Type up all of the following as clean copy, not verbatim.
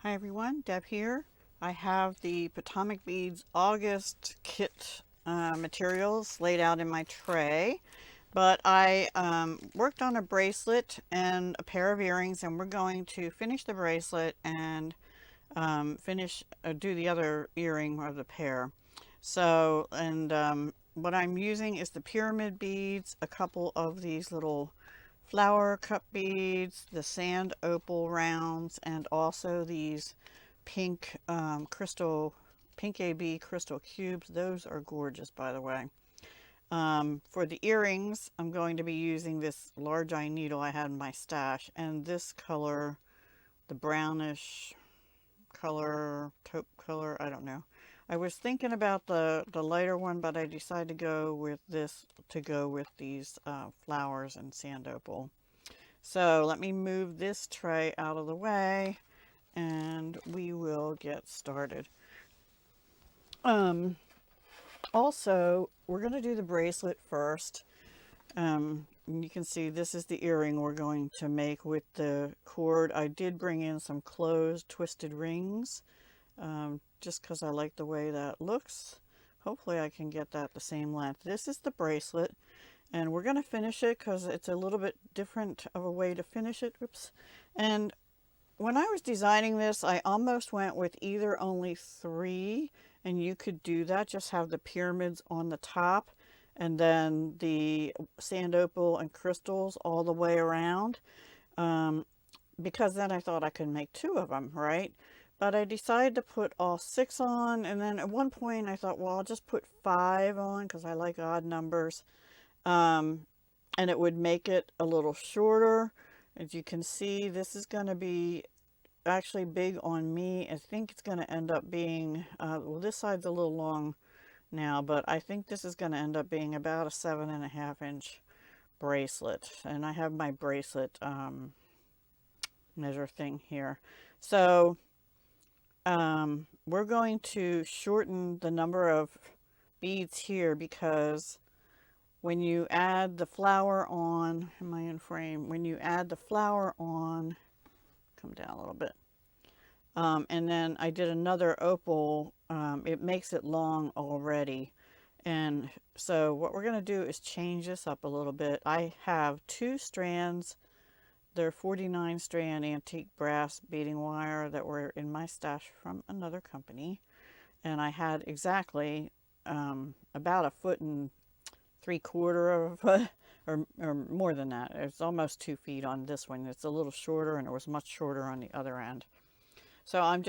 Hi everyone, Deb here. I have the Potomac Beads August kit materials laid out in my tray, but I worked on a bracelet and a pair of earrings, and we're going to finish the bracelet and do the other earring of the pair. So, what I'm using is the pyramid beads, a couple of these little flower cup beads, the sand opal rounds, and also these pink pink AB crystal cubes. Those are gorgeous, by the way. For the earrings, I'm going to be using this large eye needle I had in my stash, and this color, the brownish color, taupe color, I don't know. I was thinking about the lighter one, but I decided to go with this to go with these flowers and sand opal. So let me move this tray out of the way and we will get started. Um, Also, we're going to do the bracelet first. You can see this is the earring we're going to make with the cord. I did bring in some closed twisted rings just because I like the way that looks. Hopefully I can get that the same length. This is the bracelet, and we're going to finish it because it's a little bit different of a way to finish it. Oops. And when I was designing this, I almost went with either only three, and you could do that, just have the pyramids on the top and then the sand opal and crystals all the way around, um, because then I thought I could make two of them, right? But I decided to put all six on, and then at one point I thought, well, I'll just put five on because I like odd numbers, um, and it would make it a little shorter. As you can see, this is going to be actually big on me. I think it's going to end up being, well, this side's a little long now, but I think this is going to end up being about a 7.5 inch bracelet. And I have my bracelet measure thing here. So we're going to shorten the number of beads here because when you add the flower on, am I in frame? When you add the flower on, come down a little bit. And then I did another opal. It makes it long already. And so what we're going to do is change this up a little bit. I have two strands. They're 49 strand antique brass beading wire that were in my stash from another company. And I had exactly about 1.75 of, or more than that. It's almost 2 feet on this one. It's a little shorter, and it was much shorter on the other end. So I'm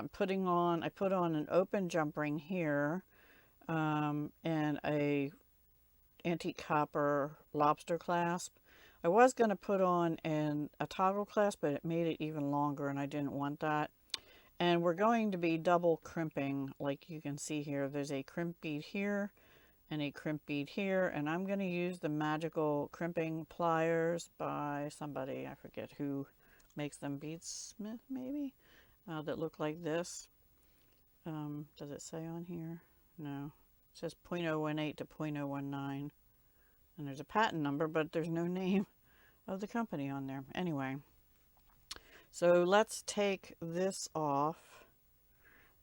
putting on, I put on an open jump ring here, and a antique copper lobster clasp. I was going to put on a toggle clasp, but it made it even longer and I didn't want that. And we're going to be double crimping, like you can see here. There's a crimp bead here and a crimp bead here, and I'm going to use the magical crimping pliers by somebody, I forget who makes them, Beadsmith maybe, that look like this. Does it say on here? No. It says 0.018 to 0.019. And there's a patent number, but there's no name of the company on there. Anyway, so let's take this off.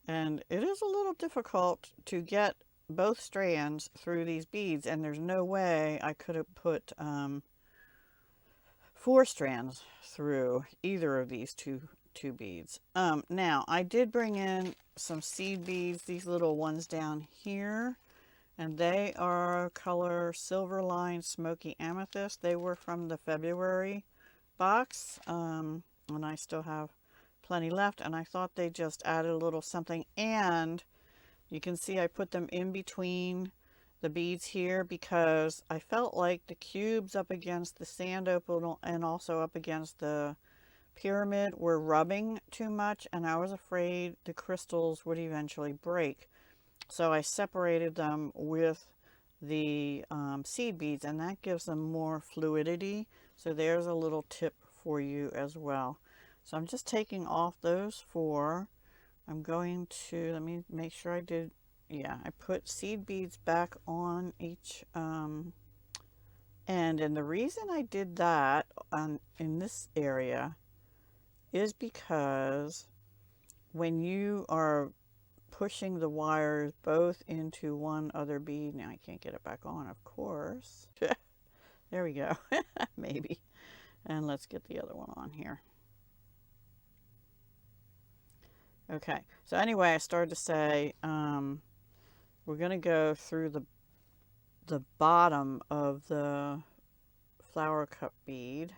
And it is a little difficult to get both strands through these beads, and there's no way I could have put 4 strands through either of these two beads. Now I did bring in some seed beads, these little ones down here, and they are color Silver Line Smoky Amethyst. They were from the February box, and I still have plenty left, and I thought they just added a little something. And you can see I put them in between the beads here because I felt like the cubes up against the sand opal and also up against the pyramid were rubbing too much, and I was afraid the crystals would eventually break. So I separated them with the seed beads, and that gives them more fluidity. So there's a little tip for you as well. So I'm just taking off those 4. I'm going to, let me make sure I did, yeah, I put seed beads back on each end. And the reason I did that in this area is because when you are pushing the wires both into one other bead, now I can't get it back on, of course. There we go. Maybe. And let's get the other one on here. Okay, so anyway, I started to say we're going to go through the bottom of the flower cup bead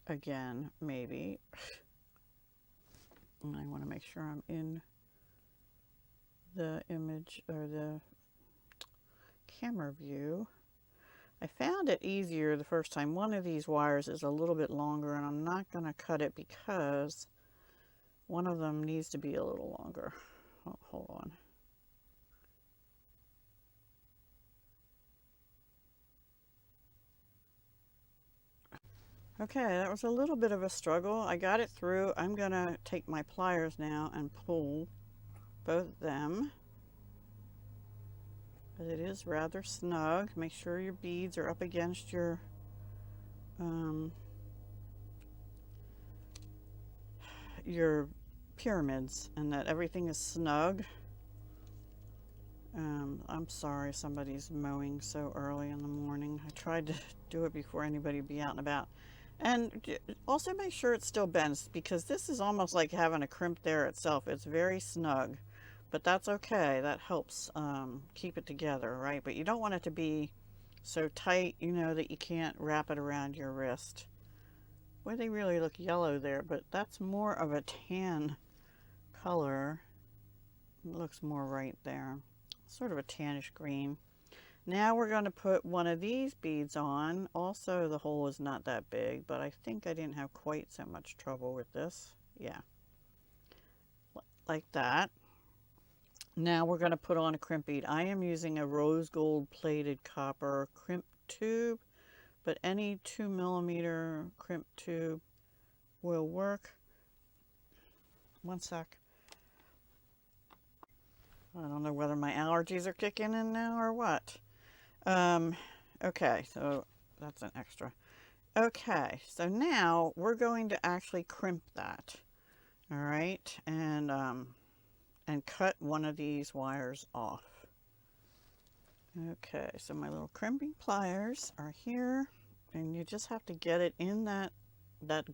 again, maybe. And I want to make sure I'm in the image or the camera view. I found it easier the first time. One of these wires is a little bit longer, and I'm not going to cut it because one of them needs to be a little longer. Oh, hold on. Okay, that was a little bit of a struggle. I got it through. I'm going to take my pliers now and pull both of them. But it is rather snug. Make sure your beads are up against your pyramids and that everything is snug. I'm sorry somebody's mowing so early in the morning. I tried to do it before anybody would be out and about. And also make sure it still bends, because this is almost like having a crimp there itself. It's very snug, but that's okay. That helps keep it together, right? But you don't want it to be so tight, you know, that you can't wrap it around your wrist. Boy, they really look yellow there, but that's more of a tan color. It looks more right there. Sort of a tannish green. Now we're going to put one of these beads on. Also, the hole is not that big, but I think I didn't have quite so much trouble with this. Yeah. Like that. Now we're going to put on a crimp bead. I am using a rose gold plated copper crimp tube, but any 2mm crimp tube will work. One sec. I don't know whether my allergies are kicking in now or what. Okay, so that's an extra. Okay, so now we're going to actually crimp that. All right, and cut one of these wires off. Okay, so my little crimping pliers are here, and you just have to get it in that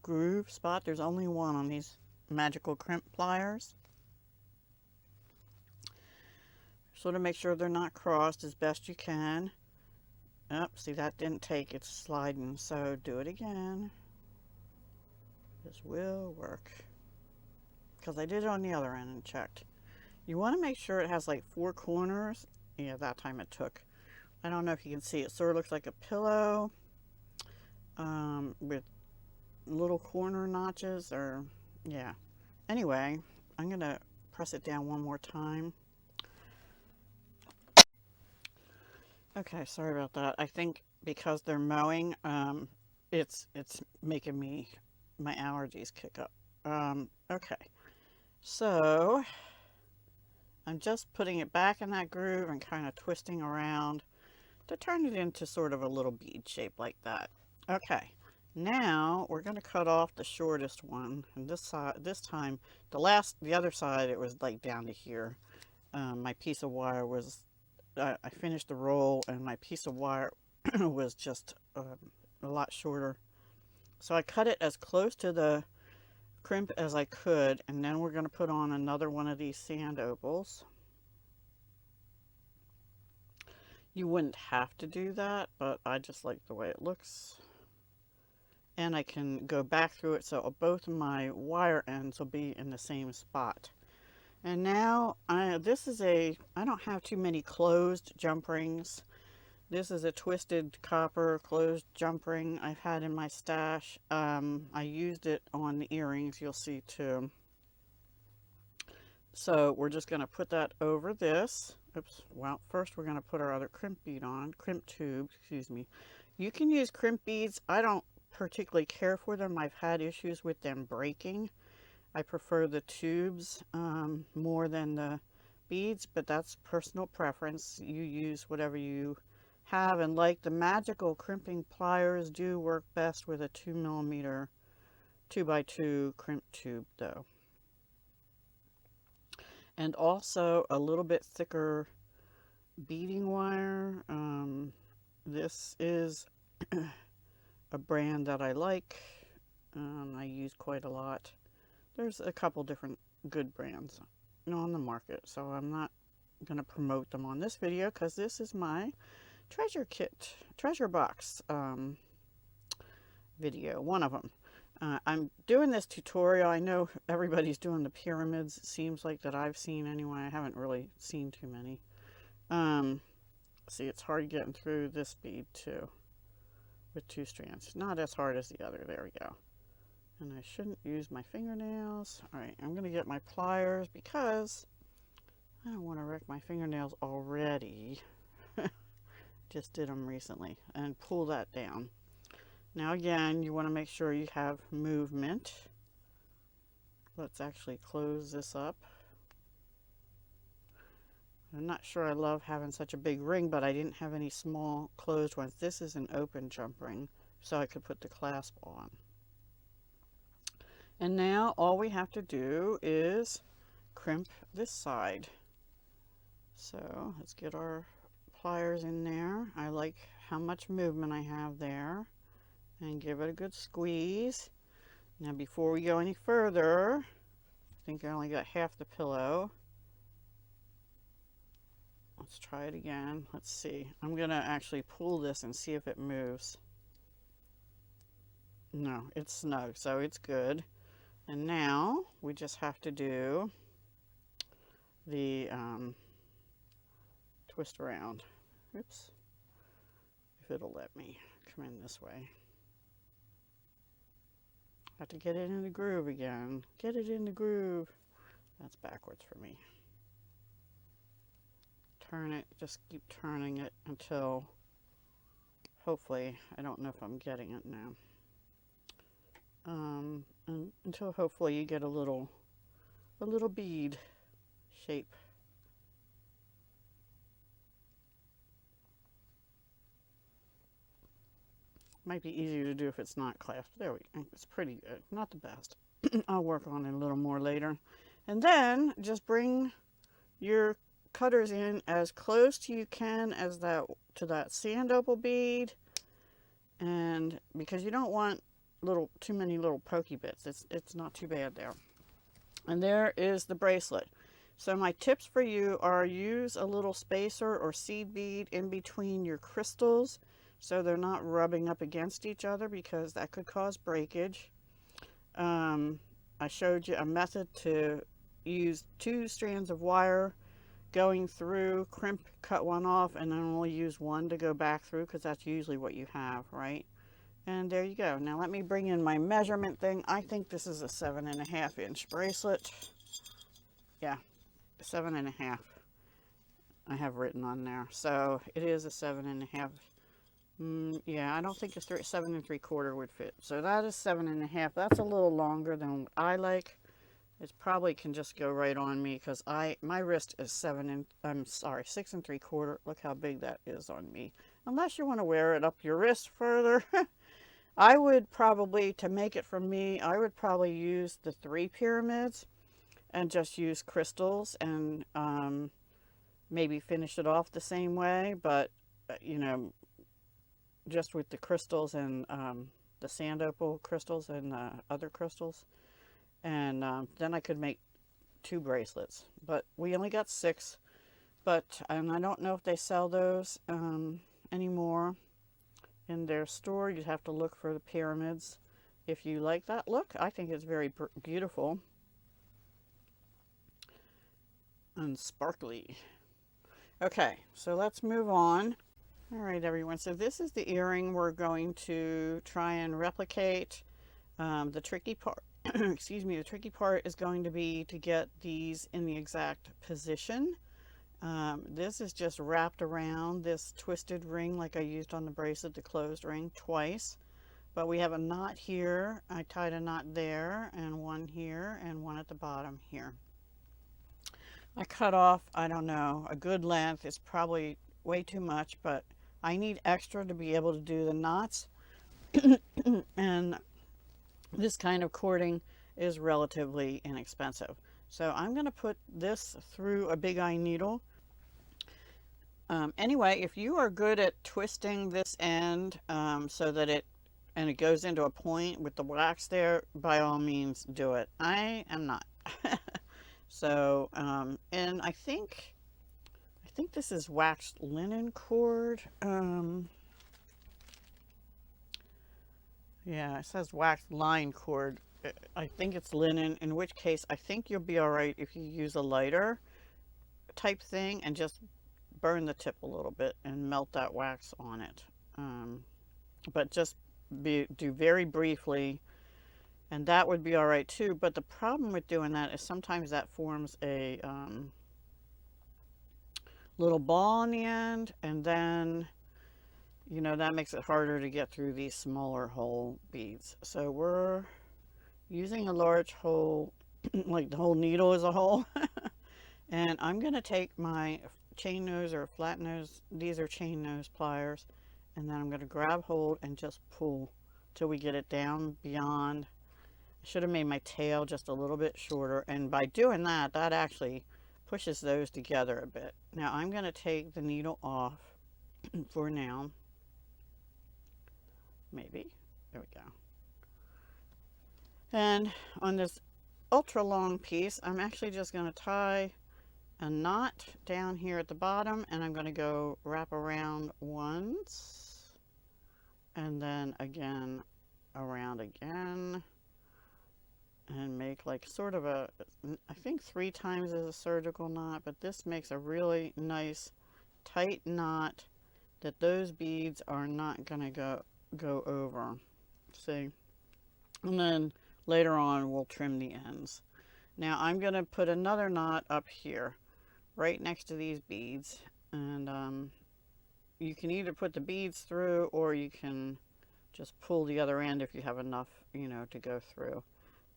groove spot. There's only one on these magical crimp pliers. Sort of make sure they're not crossed as best you can. Oh, see, that didn't take, it's sliding, so do it again. This will work, because I did it on the other end and checked. You want to make sure it has like 4 corners. Yeah, that time it took. I don't know if you can see, it sort of looks like a pillow with little corner notches, or yeah. Anyway, I'm going to press it down one more time. Okay, sorry about that. I think because they're mowing, it's making my allergies kick up. Okay, so I'm just putting it back in that groove and kind of twisting around to turn it into sort of a little bead shape like that. Okay, now we're going to cut off the shortest one, and this time, the other side, it was like down to here. My piece of wire was, I finished the roll, and my piece of wire was just a lot shorter. So I cut it as close to the crimp as I could, and then we're going to put on another one of these sand opals. You wouldn't have to do that, but I just like the way it looks. And I can go back through it, so both of my wire ends will be in the same spot. And now, this is I don't have too many closed jump rings. This is a twisted copper closed jump ring I've had in my stash. I used it on the earrings, you'll see too. So we're just going to put that over this. Oops, well, first we're going to put our other crimp bead on, crimp tube, excuse me. You can use crimp beads. I don't particularly care for them. I've had issues with them breaking. I prefer the tubes more than the beads, but that's personal preference. You use whatever you have, and like the magical crimping pliers do work best with a 2mm 2x2 crimp tube though. And also a little bit thicker beading wire. This is a brand that I like. I use quite a lot. There's a couple different good brands on the market, so I'm not going to promote them on this video because this is my treasure box video, one of them. I'm doing this tutorial. I know everybody's doing the pyramids. It seems like that I've seen anyway. I haven't really seen too many. See, it's hard getting through this bead too with 2 strands. Not as hard as the other. There we go. And I shouldn't use my fingernails. All right, I'm going to get my pliers because I don't want to wreck my fingernails already. Just did them recently. And pull that down. Now again, you want to make sure you have movement. Let's actually close this up. I'm not sure I love having such a big ring, but I didn't have any small closed ones. This is an open jump ring, so I could put the clasp on. And now all we have to do is crimp this side. So let's get our pliers in there. I like how much movement I have there, and give it a good squeeze. Now before we go any further, I think I only got half the pillow. Let's try it again. Let's see. I'm going to actually pull this and see if it moves. No, it's snug, so it's good. And now we just have to do the twist around. Oops. If it'll let me come in this way. Have to get it in the groove again. Get it in the groove. That's backwards for me. Turn it, just keep turning it until, hopefully, I don't know if I'm getting it now. And until hopefully you get a little bead shape. Might be easier to do if it's not clasped. There we go. It's pretty good. Not the best. I'll work on it a little more later. And then just bring your cutters in as close to you can as to that sand opal bead, and because you don't want too many little pokey bits. It's not too bad there. And there is the bracelet. So my tips for you are use a little spacer or seed bead in between your crystals so they're not rubbing up against each other, because that could cause breakage. I showed you a method to use 2 strands of wire going through, crimp, cut one off, and then only use one to go back through, because that's usually what you have, right? And there you go. Now let me bring in my measurement thing. I think this is a 7.5 inch bracelet. Yeah, 7.5. I have written on there. So it is a 7.5. Yeah, I don't think a 7 3/4 would fit. So that is 7.5. That's a little longer than what I like. It probably can just go right on me, because my wrist is 6 3/4. Look how big that is on me. Unless you want to wear it up your wrist further. I would probably, to make it for me, I would probably use the 3 pyramids and just use crystals and maybe finish it off the same way, but you know, just with the crystals and the sand opal crystals and other crystals. And then I could make 2 bracelets, but we only got 6. And I don't know if they sell those anymore in their store. You'd have to look for the pyramids if you like that look. I think it's very beautiful and sparkly. Okay, so let's move on. All right, everyone. So this is the earring we're going to try and replicate. The tricky part, excuse me, the tricky part is going to be to get these in the exact position. This is just wrapped around this twisted ring like I used on the bracelet, the closed ring, twice. But we have a knot here. I tied a knot there, and one here, and one at the bottom here. I cut off, I don't know, a good length. It's probably way too much, but I need extra to be able to do the knots. And this kind of cording is relatively inexpensive. So I'm going to put this through a big eye needle. Anyway, if you are good at twisting this end so that it goes into a point with the wax there, by all means do it. I am not. So, and I think this is waxed linen cord. Yeah, it says waxed line cord. I think it's linen, in which case I think you'll be all right if you use a lighter type thing and just burn the tip a little bit and melt that wax on it. But just do very briefly, and that would be all right too. But the problem with doing that is sometimes that forms a little ball on the end, and then you know that makes it harder to get through these smaller hole beads. So we're using a large hole, like the whole needle is a hole. And I'm going to take my chain nose or flat nose, these are chain nose pliers, and then I'm going to grab hold and just pull till we get it down beyond. I should have made my tail just a little bit shorter, and by doing that, that actually pushes those together a bit. Now I'm going to take the needle off for now. Maybe. There we go. And on this ultra long piece, I'm actually just going to tie a knot down here at the bottom, and I'm going to go wrap around once, and then again around again, and make like sort of a, I think 3 times is a surgical knot, but this makes a really nice tight knot that those beads are not going to go over. See? And then later on we'll trim the ends. Now I'm going to put another knot up here right next to these beads, and you can either put the beads through or you can just pull the other end if you have enough, you know, to go through,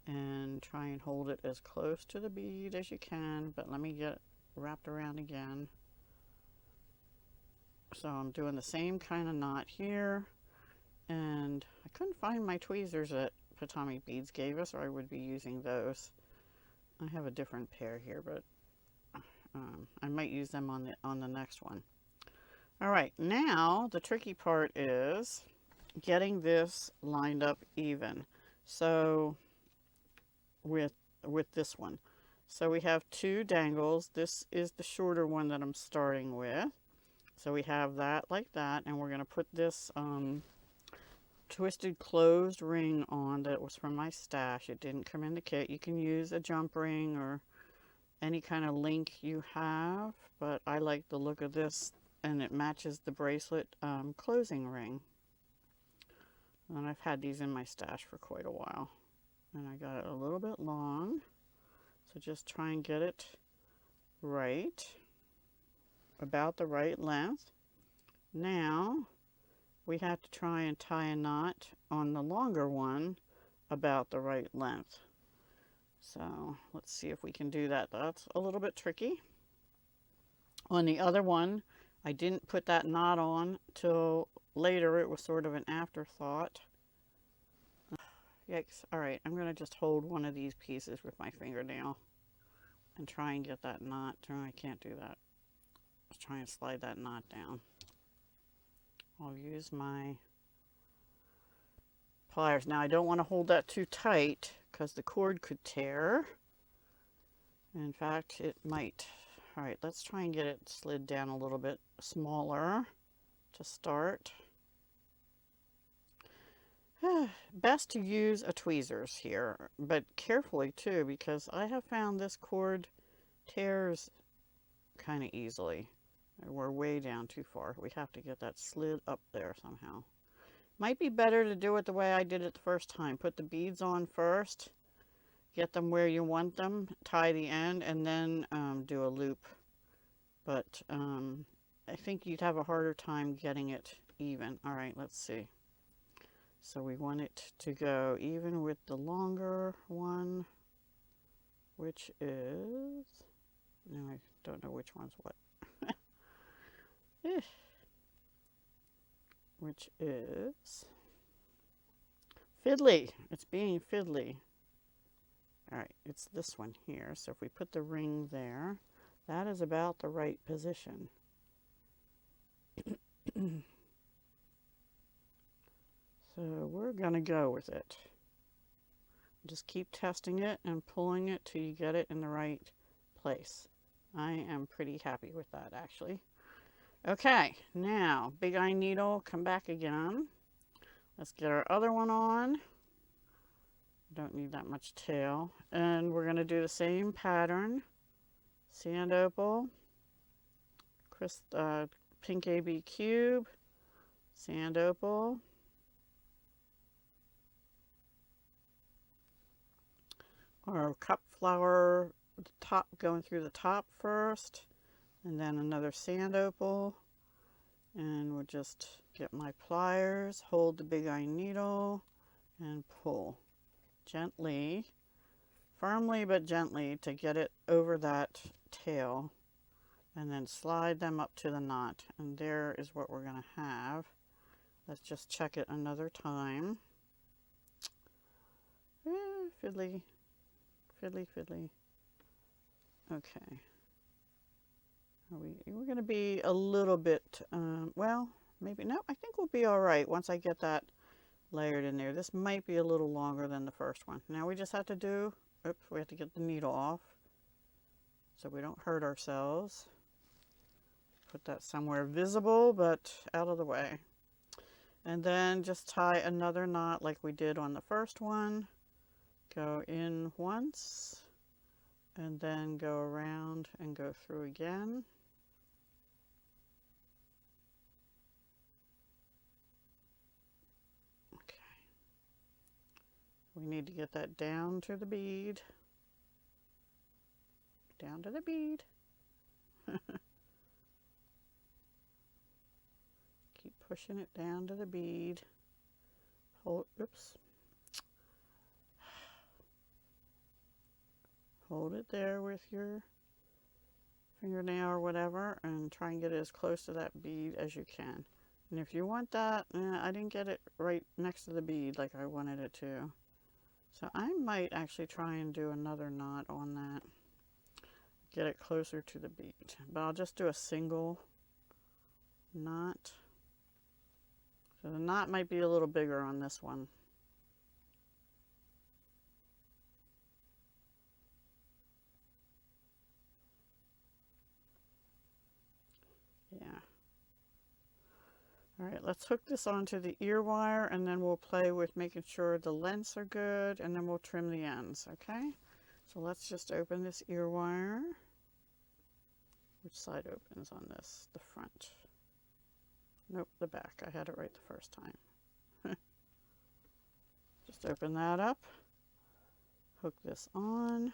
and try and hold it as close to the bead as you can. But let me get it wrapped around again. So I'm doing the same kind of knot here, and I couldn't find my tweezers that Potomac Beads gave us, or I would be using those. I have a different pair here, but I might use them on the next one. All right, now the tricky part is getting this lined up even. So with this one, so we have 2 dangles. This is the shorter one that I'm starting with. So we have that like that, and we're going to put this twisted closed ring on that was from my stash. It didn't come in the kit. You can use a jump ring or any kind of link you have, but I like the look of this, and it matches the bracelet closing ring. And I've had these in my stash for quite a while, and I got it a little bit long, so just try and get it right, about the right length. Now we have to try and tie a knot on the longer one about the right length. So let's see if we can do that. That's a little bit tricky. On the other one, I didn't put that knot on till later. It was sort of an afterthought. Yikes. All right, I'm going to just hold one of these pieces with my fingernail and try and get that knot. Oh, I can't do that. Let's try and slide that knot down. I'll use my pliers. Now I don't want to hold that too tight because the cord could tear. In fact, it might. All right, let's try and get it slid down a little bit smaller to start. Best to use a tweezers here, but carefully too, because I have found this cord tears kind of easily. We're way down too far. We have to get that slid up there somehow. Might be better to do it the way I did it the first time. Put the beads on first, get them where you want them, tie the end, and then do a loop. But I think you'd have a harder time getting it even. All right, let's see. So we want it to go even with the longer one, which is, no, I don't know which one's what. Which is fiddly. It's being fiddly. All right, it's this one here. So if we put the ring there, that is about the right position. So we're going to go with it. Just keep testing it and pulling it till you get it in the right place. I am pretty happy with that, actually. Okay, now big eye needle, come back again. Let's get our other one on. Don't need that much tail. And we're going to do the same pattern. Sand opal, pink AB cube, sand opal, our cup flower, the top going through the top first, and then another sand opal. And we'll just get my pliers, hold the big eye needle, and pull gently, firmly but gently, to get it over that tail, and then slide them up to the knot. And there is what we're going to have. Let's just check it another time. Fiddly, fiddly, fiddly. Okay. We're going to be a little bit, well, maybe, no, I think we'll be all right once I get that layered in there. This might be a little longer than the first one. Now we just have to do, oops, we have to get the needle off so we don't hurt ourselves. Put that somewhere visible but out of the way. And then just tie another knot like we did on the first one. Go in once and then go around and go through again. We need to get that down to the bead. Down to the bead. Keep pushing it down to the bead. Hold, oops. Hold it there with your fingernail or whatever and try and get it as close to that bead as you can. And if you want that, I didn't get it right next to the bead like I wanted it to. So I might actually try and do another knot on that. Get it closer to the bead. But I'll just do a single knot. So the knot might be a little bigger on this one. Yeah. All right, let's hook this onto the ear wire and then we'll play with making sure the lengths are good and then we'll trim the ends, okay? So let's just open this ear wire. Which side opens on this? The front. Nope, the back. I had it right the first time. Just open that up. Hook this on.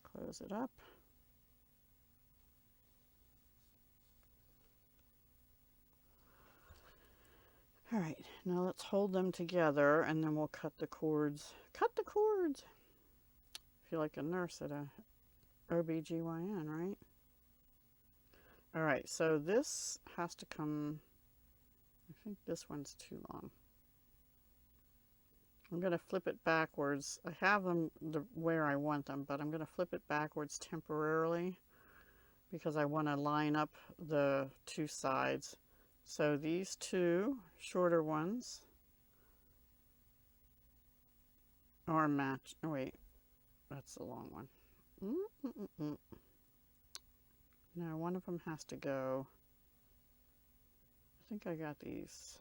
Close it up. All right, now let's hold them together and then we'll cut the cords. Cut the cords! I feel like a nurse at a OBGYN, right? All right, so this has to come, I think this one's too long. I'm going to flip it backwards. I have them where I want them, but I'm going to flip it backwards temporarily because I want to line up the two sides. So these two shorter ones are matched. Oh, wait, that's the long one. Now one of them has to go. I think I got these.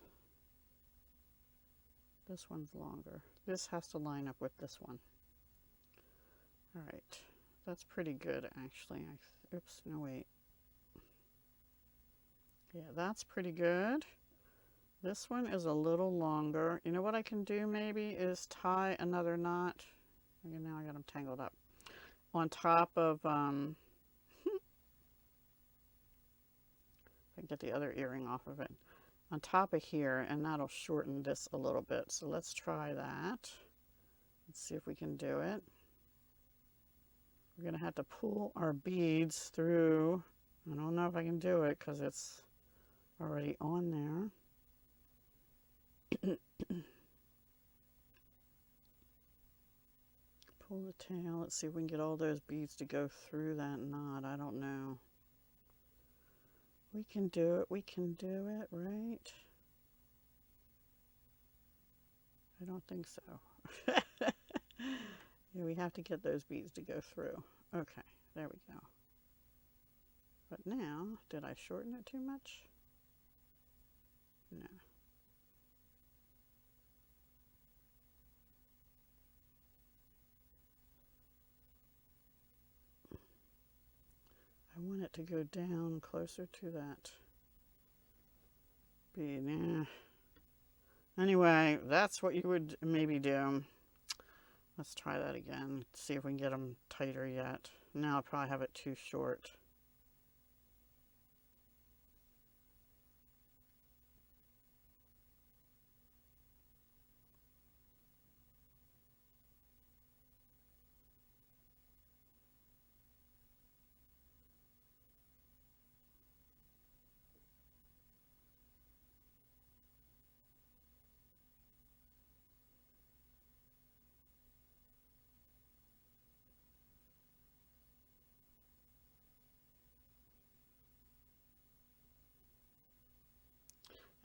This one's longer. This has to line up with this one. All right, that's pretty good actually. Oops, no wait. Yeah, that's pretty good. This one is a little longer. You know what I can do maybe is tie another knot. Okay, now I got them tangled up. On top of, I can get the other earring off of it. On top of here, and that'll shorten this a little bit. So let's try that. Let's see if we can do it. We're gonna have to pull our beads through. I don't know if I can do it because it's already on there. Pull the tail. Let's see if we can get all those beads to go through that knot. I don't know. We can do it. We can do it, right? I don't think so. Yeah, we have to get those beads to go through. Okay, there we go. But now, did I shorten it too much? No. I want it to go down closer to that bead. Nah. Anyway, that's what you would maybe do. Let's try that again. See if we can get them tighter yet. Now I probably have it too short.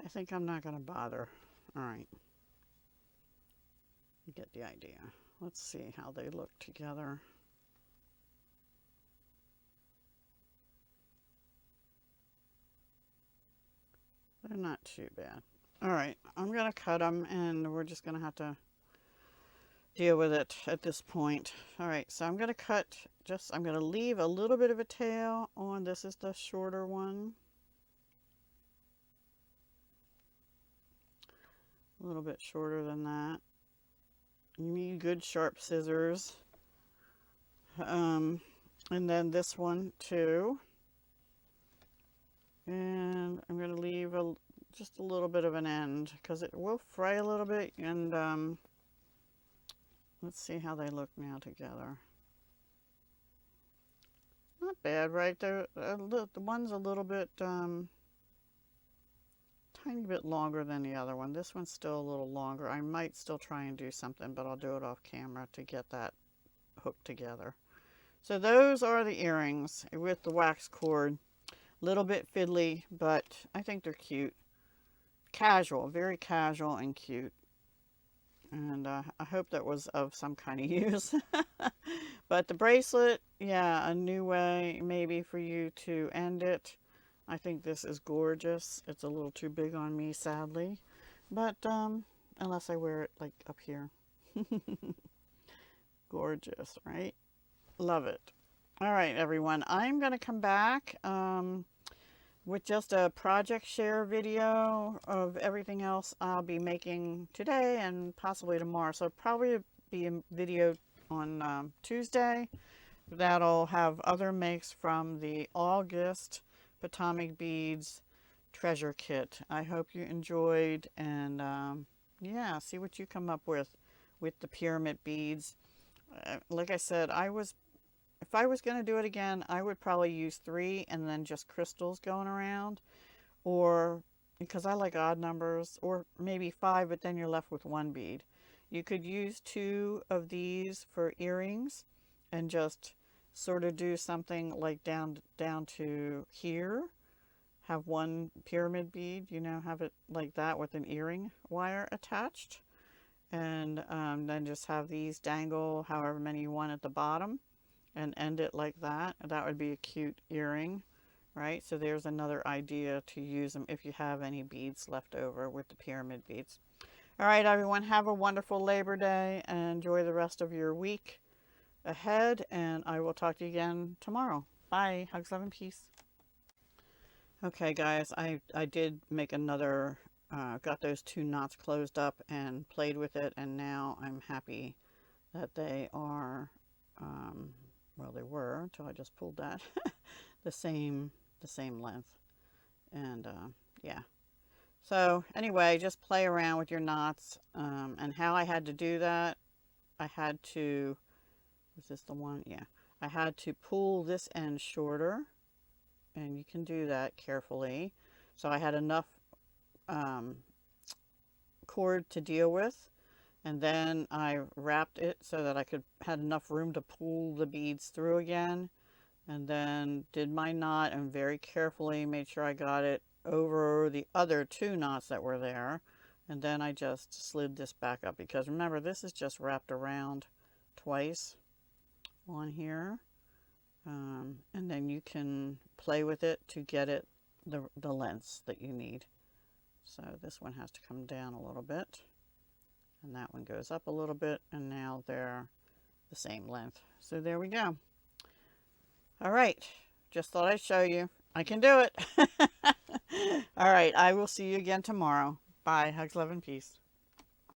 I think I'm not going to bother. All right. You get the idea. Let's see how they look together. They're not too bad. All right, I'm going to cut them, and we're just going to have to deal with it at this point. All right, so I'm going to cut I'm going to leave a little bit of a tail on. This is the shorter one. A little bit shorter than that. You need good sharp scissors. And then this one too. And I'm going to leave just a little bit of an end because it will fray a little bit. And let's see how they look now together. Not bad, right? The one's a little bit, tiny bit longer than the other one. This one's still a little longer. I might still try and do something, but I'll do it off camera to get that hooked together. So those are the earrings with the wax cord. Little bit fiddly, but I think they're cute. Casual, very casual and cute. And I hope that was of some kind of use. But the bracelet, yeah, a new way maybe for you to end it. I think this is gorgeous. It's a little too big on me, sadly. But unless I wear it like up here. Gorgeous, right? Love it. All right, everyone. I'm going to come back with just a project share video of everything else I'll be making today and possibly tomorrow. So probably be a video on Tuesday that'll have other makes from the August Potomac Beads treasure kit. I hope you enjoyed, and yeah, see what you come up with the pyramid beads. Like I said, if I was going to do it again, I would probably use 3 and then just crystals going around, or because I like odd numbers, or maybe 5, but then you're left with 1 bead. You could use 2 of these for earrings and just sort of do something like down to here, have 1 pyramid bead, you know, have it like that with an earring wire attached, and then just have these dangle however many you want at the bottom and end it like that. That would be a cute earring, right? So there's another idea to use them if you have any beads left over with the pyramid beads. All right, everyone, have a wonderful Labor Day and enjoy the rest of your week ahead, and I will talk to you again tomorrow. Bye. Hugs, love, and peace. Okay, guys, I did make another, got those 2 knots closed up and played with it, and now I'm happy that they are, well, they were until I just pulled that, the same length. And yeah. So anyway, just play around with your knots, and how I had to do that, I had to, is this the one? Yeah. I had to pull this end shorter, and you can do that carefully. So I had enough cord to deal with. And then I wrapped it so that I had enough room to pull the beads through again. And then did my knot and very carefully made sure I got it over the other 2 knots that were there. And then I just slid this back up, because remember, this is just wrapped around twice on here. And then you can play with it to get it the lengths that you need. So this one has to come down a little bit, and that one goes up a little bit, and now they're the same length. So there we go. All right, just thought I'd show you. I can do it. All right, I will see you again tomorrow. Bye. Hugs, love, and peace.